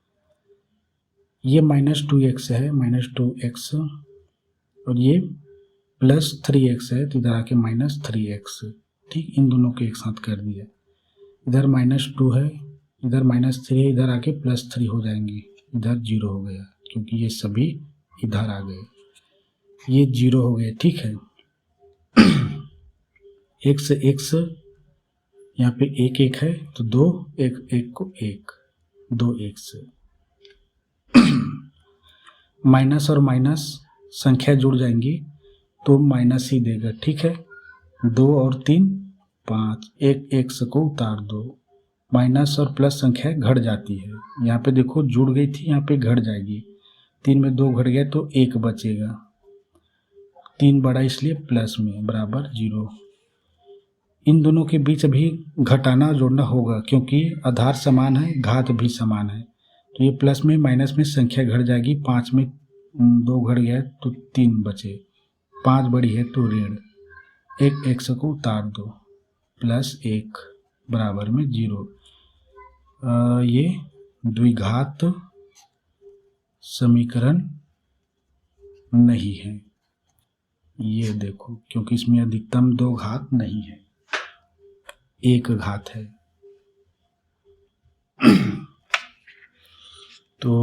ये -2x है, -2x और ये प्लस 3x है तो इधर आके -3x, ठीक, इन दोनों को एक साथ कर दिया। इधर -2 है, इधर -3 है, इधर आके +3 हो जाएंगे, इधर 0 हो गया क्योंकि ये सभी इधर आ गए, ये 0 हो गए, ठीक है। x यहाँ पे 1 है तो 2 1 को 1 2x, माइनस और माइनस संख्या जुड़ जाएंगी तो माइनस ही देगा, ठीक है। 2 और 3 5, 1 x को उतार दो, माइनस और प्लस संख्या घट जाती है, यहाँ पे देखो जुड़ गई थी, यहाँ पे घट जाएगी, 3 में 2 घट गया तो 1 बचेगा, 3 बड़ा इसलिए प्लस में बराबर 0। इन दोनों के बीच अभी घटाना जोड़ना होगा क्योंकि आधार समान है, घात भी समान है, तो ये प्लस में माइनस में संख्या घट जाएगी, 5 में 2 घट गया तो 3 बचे, 5 बड़ी है तो ऋण 1 x को उतार दो, +1 बराबर में 0। ये द्विघात समीकरण नहीं है, ये देखो, क्योंकि इसमें अधिकतम 2 घात नहीं है, 1 घात है। तो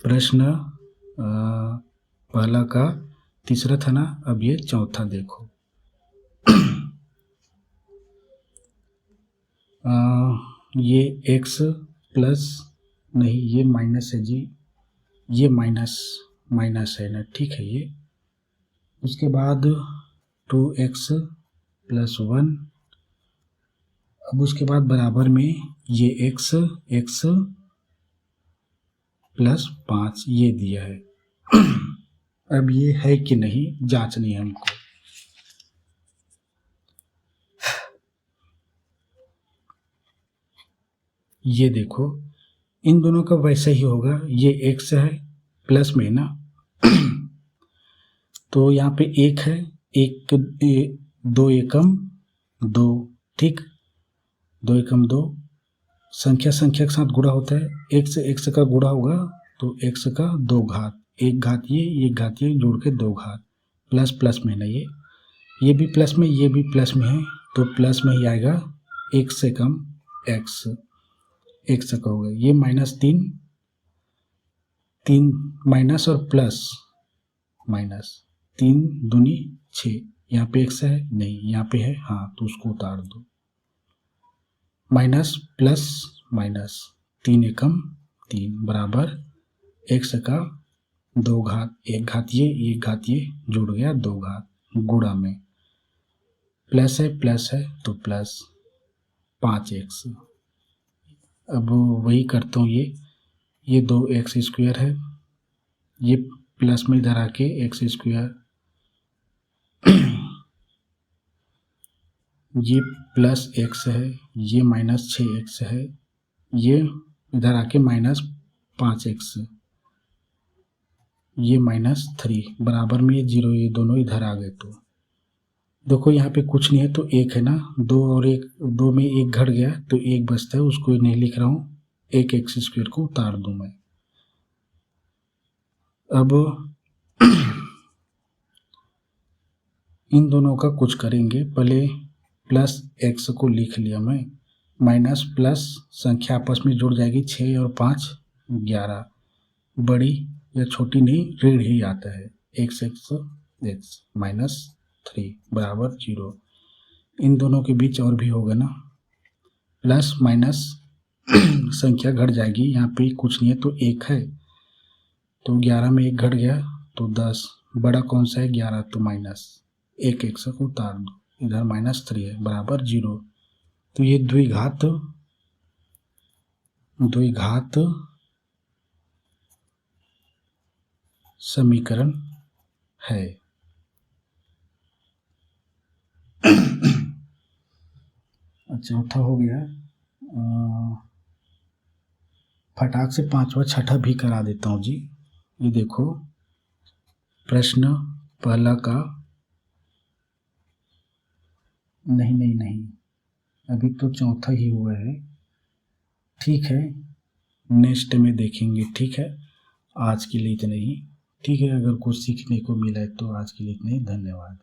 प्रश्न पहला का तीसरा था ना, अब ये चौथा देखो। ये x प्लस नहीं, ये माइनस है जी, ये माइनस है ना, ठीक है। ये उसके बाद 2x + 1, अब उसके बाद बराबर में ये x + 5 ये दिया है। अब ये है कि नहीं जांचनी है हमको। ये देखो इन दोनों का वैसा ही होगा, ये x है प्लस में ना, तो यहाँ पे 1 है, 2 एकम 2, ठीक, 2 एकम 2, संख्या के साथ गुणा होता है, x का गुणा होगा तो x का 2 घात, 1 घात ये घात ये जोड़ के 2 घात, प्लस प्लस में ना, ये भी प्लस में, ये भी प्लस में है तो प्लस में ही आएगा, x से कम x का होगा, ये -3 माइनस और प्लस माइनस 3 दूनी 6, यहाँ पे x है नहीं, यहाँ पे है हाँ, तो उसको उतार दो, माइनस प्लस माइनस 3 एकम 3 बराबर x का 2 घात, 1 घात ये घात ये जुड़ गया 2 घात, गुणा में प्लस है तो प्लस 5x। अब वही करता हूँ, ये 2x स्क्वायर है, ये प्लस में इधर आके x स्क्वायर, ये प्लस x है, ये -6x है, ये इधर आके -5x, ये -3 बराबर में ये 0, ये दोनों इधर आ गए। तो देखो यहाँ पे कुछ नहीं है तो 1 है ना, 2 और 1, 2 में 1 घट गया तो 1 बचता है, उसको नहीं लिख रहा हूँ, 1x² को उतार दूँ मैं। अब इन दोनों का कुछ करेंगे, पहले प्लस x को लिख लिया मैं, माइनस प्लस संख्या आपस में जुड़ जाएगी, 6 और 5 11, बड़ी या छोटी नहीं, ऋण ही आता है, x -3 बराबर 0। इन दोनों के बीच और भी होगा ना, प्लस माइनस संख्या घट जाएगी, यहाँ पे कुछ नहीं है तो 1 है, तो 11 में 1 घट गया तो 10, बड़ा कौन सा है 11, तो माइनस 1 x को उतार दो, इधर -3 है बराबर 0। तो ये द्विघात समीकरण है। चौथा हो गया, फटाक से 5वां छठा भी करा देता हूँ जी। ये देखो प्रश्न पहला का, नहीं, अभी तो चौथा ही हुआ है, ठीक है नेक्स्ट में देखेंगे, ठीक है। आज के लिए इतना ही, ठीक है। अगर कुछ सीखने को मिला है तो आज के लिए इतना ही, धन्यवाद।